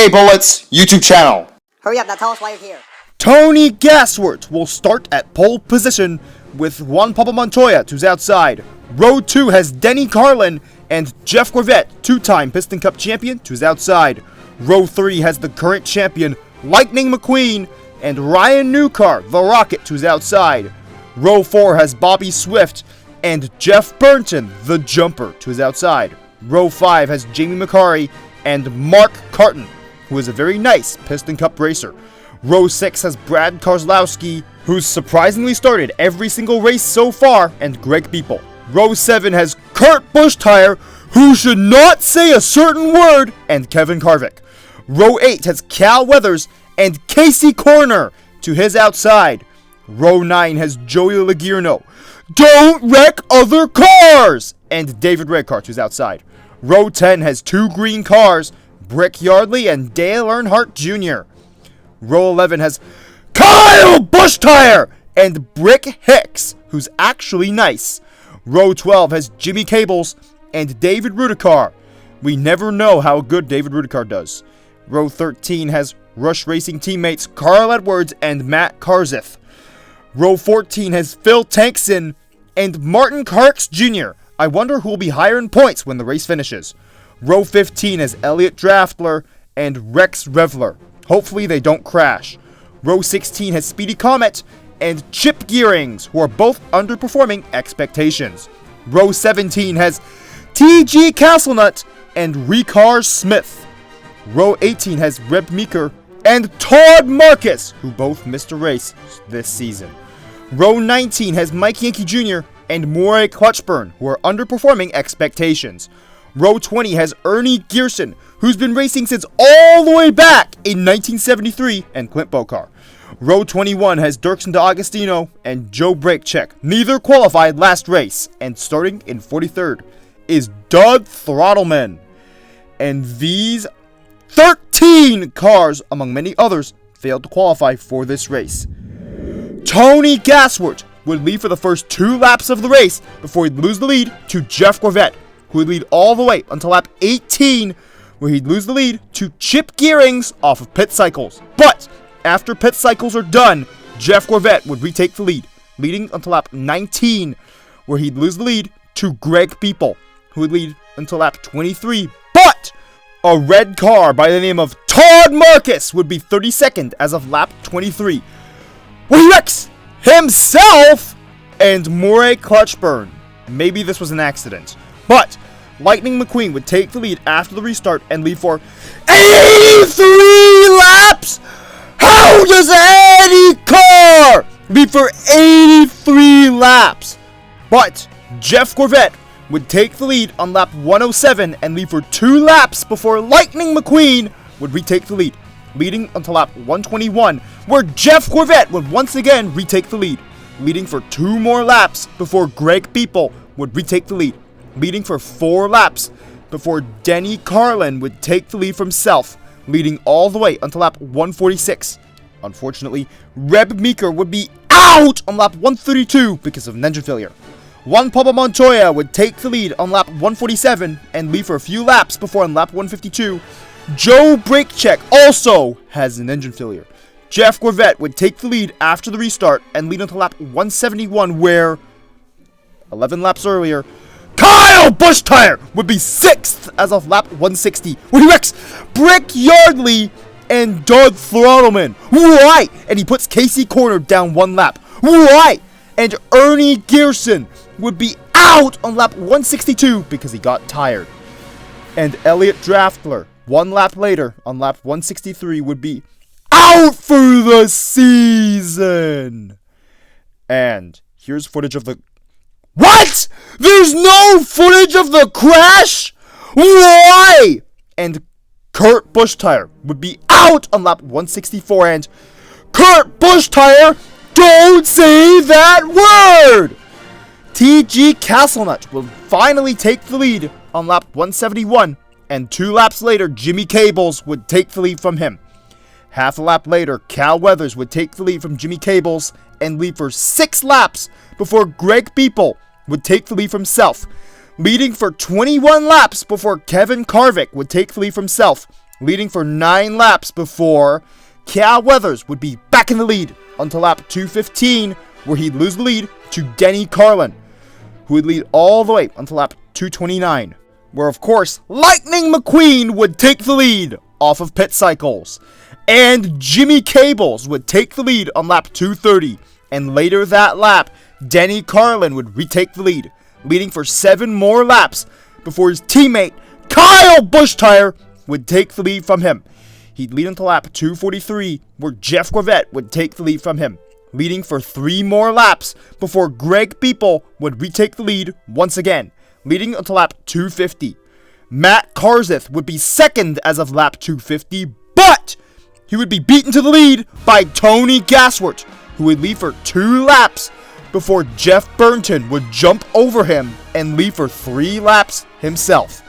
Hey Bullets YouTube channel. Hurry up, now tell us why you're here. Tony Gasworth will start at pole position with Juan Pablo Montoya, who's outside. Row 2 has Denny Carlin and Jeff Gorvette, two-time Piston Cup champion, who's outside. Row 3 has the current champion, Lightning McQueen, and Ryan Newcar, the Rocket, who's outside. Row 4 has Bobby Swift and Jeff Burnton, the Jumper, who's outside. Row 5 has Jamie McCarry and Mark Carton, who is a very nice Piston Cup racer. Row 6 has Brad Kozlowski, who's surprisingly started every single race so far, and Greg People. Row 7 has Kurt Buschtire, who should not say a certain word, and Kevin Carvick. Row 8 has Cal Weathers and Casey Corner to his outside. Row 9 has Joey Lagirno, don't wreck other cars, and David Redcart, who's outside. Row 10 has two green cars, Brick Yardley and Dale Earnhardt Jr. Row 11 has Kyle Buschtire and Brick Hicks, who's actually nice. Row 12 has Jimmy Cables and David Rudikar. We never know how good David Rudikar does. Row 13 has Rush Racing teammates Carl Edwards and Matt Karzith. Row 14 has Phil Tankson and Martin Karks Jr. I wonder who will be higher in points when the race finishes. Row 15 has Elliot Draftler and Rex Revler. Hopefully they don't crash. Row 16 has Speedy Comet and Chip Gearings, who are both underperforming expectations. Row 17 has T.G. Castlenut and Ricard Smith. Row 18 has Reb Meeker and Todd Marcus, who both missed a race this season. Row 19 has Mike Yankee Jr. and Morey Clutchburn, who are underperforming expectations. Row 20 has Ernie Gearson, who's been racing since all the way back in 1973, and Clint Bokar. Row 21 has Dirksen D'Agostino and Joe Brakecheck. Neither qualified last race, and starting in 43rd is Doug Throttleman. And these 13 cars, among many others, failed to qualify for this race. Tony Gasworth would lead for the first 2 laps of the race before he'd lose the lead to Jeff Gorvette, who would lead all the way until lap 18, where he'd lose the lead to Chip Gearings off of pit cycles. But after pit cycles are done, Jeff Gorvette would retake the lead, leading until lap 19, where he'd lose the lead to Greg People, who would lead until lap 23. But a red car by the name of Todd Marcus would be 32nd as of lap 23, where he wrecks himself and Morey Clutchburn. Maybe this was an accident, but Lightning McQueen would take the lead after the restart and lead for 83 laps! How does any car lead for 83 laps? But Jeff Gorvette would take the lead on lap 107 and lead for 2 laps before Lightning McQueen would retake the lead, leading until lap 121, where Jeff Gorvette would once again retake the lead, leading for 2 more laps before Greg People would retake the lead, leading for 4 laps before Denny Carlin would take the lead from himself, leading all the way until lap 146. Unfortunately, Reb Meeker would be out on lap 132 because of an engine failure. Juan Pablo Montoya would take the lead on lap 147 and lead for a few laps before on lap 152, Joe Brakecheck also has an engine failure. Jeff Gorvette would take the lead after the restart and lead until lap 171, where 11 laps earlier, Kyle Buschtire would be 6th as of lap 160, where he wrecks Brick Yardley and Doug Throttleman. Right! And he puts Casey Corner down 1 lap. Right! And Ernie Gearson would be out on lap 162 because he got tired. And Elliot Draftler, 1 lap later, on lap 163, would be out for the season. And here's footage of the... What? There's no footage of the crash? Why? And Kurt Buschtire would be out on lap 164, and Kurt Buschtire, don't say that word! T.G. Castlenut will finally take the lead on lap 171, and 2 laps later, Jimmy Cables would take the lead from him. Half a lap later, Cal Weathers would take the lead from Jimmy Cables and lead for 6 laps before Greg People would take the lead from himself, leading for 21 laps before Kevin Carvick would take the lead from himself, leading for 9 laps before Cal Weathers would be back in the lead until lap 215, where he'd lose the lead to Denny Carlin, who would lead all the way until lap 229, where of course Lightning McQueen would take the lead off of pit cycles, and Jimmy Cables would take the lead on lap 230, and later that lap, Denny Carlin would retake the lead, leading for 7 more laps before his teammate Kyle Bushtire would take the lead from him. He'd lead until lap 243, where Jeff Gorvette would take the lead from him, leading for 3 more laps before Greg Beeple would retake the lead once again, leading until lap 250. Matt Karseth would be second as of lap 250, but he would be beaten to the lead by Tony Gasworth, who would lead for 2 laps before Jeff Burnton would jump over him and lead for 3 laps himself.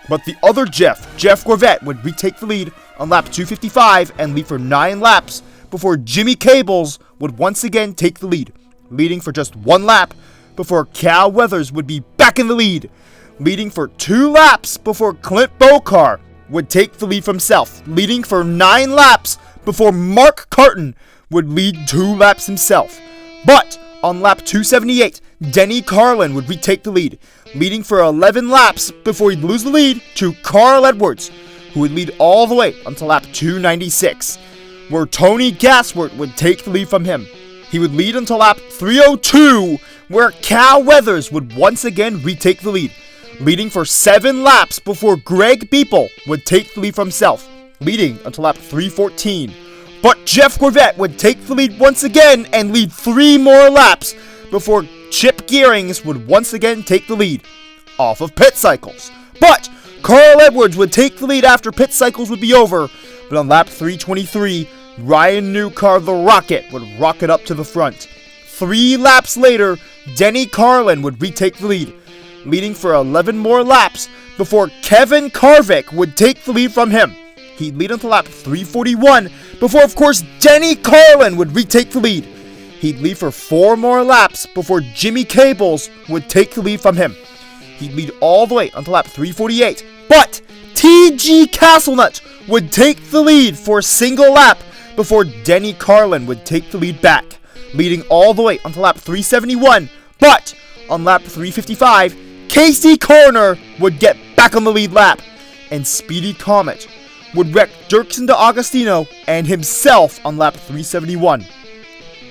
But the other Jeff Gorvette, would retake the lead on lap 255 and lead for 9 laps before Jimmy Cables would once again take the lead, leading for just 1 lap before Cal Weathers would be back in the lead, leading for 2 laps before Clint Bokar would take the lead for himself, leading for 9 laps before Mark Carton would lead 2 laps himself. But on lap 278, Denny Carlin would retake the lead, leading for 11 laps before he'd lose the lead to Carl Edwards, who would lead all the way until lap 296, where Tony Gasworth would take the lead from him. He would lead until lap 302, where Cal Weathers would once again retake the lead, leading for 7 laps before Greg Beeple would take the lead from himself, leading until lap 314. But Jeff Gorvette would take the lead once again and lead 3 more laps before Chip Gearings would once again take the lead off of pit cycles. But Carl Edwards would take the lead after pit cycles would be over, but on lap 323, Ryan Newcar the Rocket would rocket up to the front. 3 laps later, Denny Carlin would retake the lead, leading for 11 more laps before Kevin Carvick would take the lead from him. He'd lead until lap 341 before, of course, Denny Carlin would retake the lead. He'd lead for 4 more laps before Jimmy Cables would take the lead from him. He'd lead all the way until lap 348, but T.G. Castlenut would take the lead for a single lap before Denny Carlin would take the lead back, leading all the way until lap 371, but on lap 355, Casey Corner would get back on the lead lap, and Speedy Comet would wreck Dirksen D'Agostino and himself on lap 371.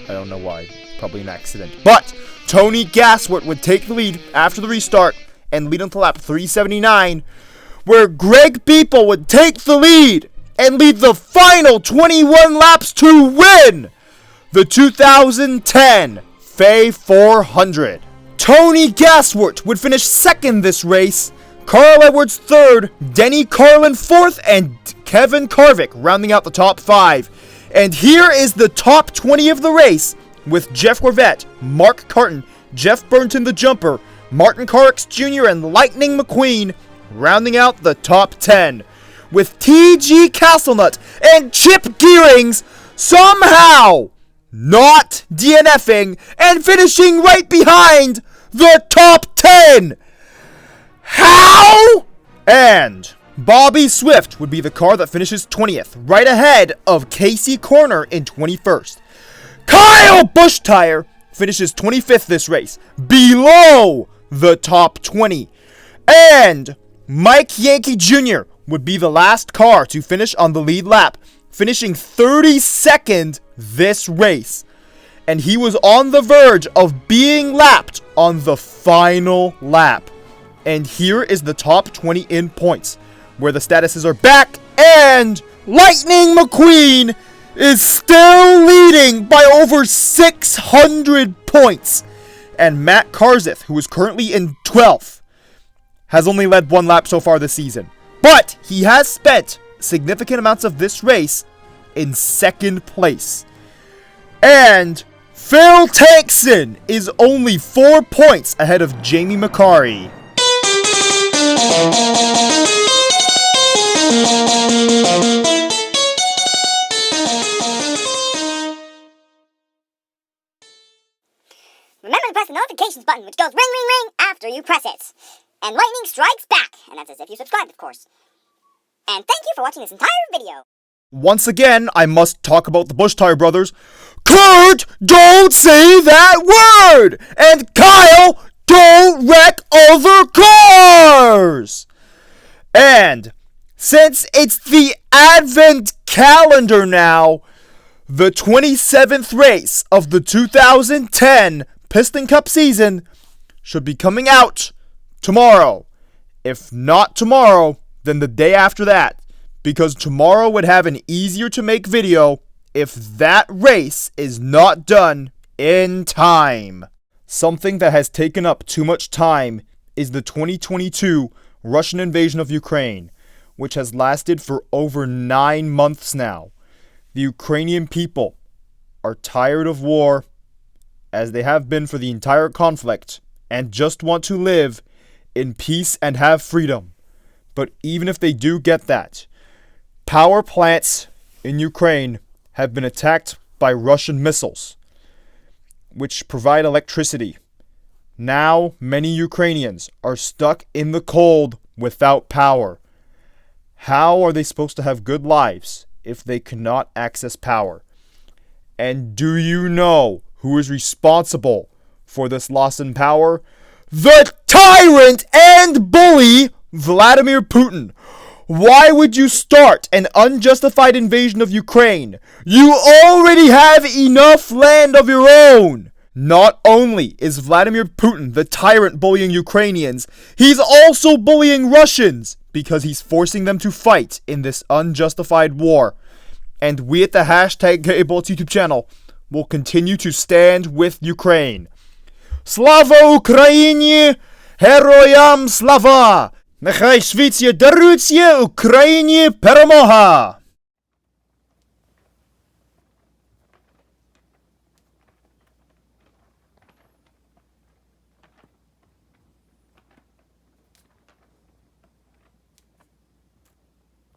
I don't know why, probably an accident. But Tony Gasworth would take the lead after the restart and lead until lap 379, where Greg Beeple would take the lead and lead the final 21 laps to win the 2010 Fay 400. Tony Gasworth would finish second this race, Carl Edwards third, Denny Carlin fourth, and Kevin Carvick rounding out the top 5. And here is the top 20 of the race, with Jeff Gorvette, Mark Carton, Jeff Burnton the Jumper, Martin Carrix Jr., and Lightning McQueen rounding out the top 10, with T.G. Castlenut and Chip Gearings somehow not DNFing and finishing right behind the top 10. How? And Bobby Swift would be the car that finishes 20th, right ahead of Casey Corner in 21st. Kyle Bushtire finishes 25th this race, below the top 20. And Mike Yankee Jr. would be the last car to finish on the lead lap, finishing 32nd this race. And he was on the verge of being lapped on the final lap. And here is the top 20 in points, where the statuses are back, and Lightning McQueen is still leading by over 600 points. And Matt Karseth, who is currently in 12th, has only led 1 lap so far this season. But he has spent significant amounts of this race in 2nd place. And Phil Tankson is only 4 points ahead of Jamie McCarry. Remember to press the notifications button, which goes ring, ring, ring after you press it. And lightning strikes back, and that's as if you subscribed, of course. And thank you for watching this entire video. Once again, I must talk about the Bush-Tire brothers. Kurt, don't say that word! And Kyle, don't wreck other cars! And since it's the Advent calendar now, the 27th race of the 2010 Piston Cup season should be coming out tomorrow. If not tomorrow, then the day after that. Because tomorrow would have an easier to make video if that race is not done in time. Something that has taken up too much time is the 2022 Russian invasion of Ukraine, which has lasted for over 9 months now. The Ukrainian people are tired of war, as they have been for the entire conflict, and just want to live in peace and have freedom. But even if they do get that, power plants in Ukraine have been attacked by Russian missiles, which provide electricity. Now, many Ukrainians are stuck in the cold without power. How are they supposed to have good lives if they cannot access power? And do you know who is responsible for this loss in power? The tyrant and bully Vladimir Putin. Why would you start an unjustified invasion of Ukraine? You already have enough land of your own! Not only is Vladimir Putin the tyrant bullying Ukrainians, he's also bullying Russians because he's forcing them to fight in this unjustified war. And we at the #GayBolts YouTube channel will continue to stand with Ukraine. Slava Ukrainie! Heroям слава! Нехай світ дарує Україні перемога!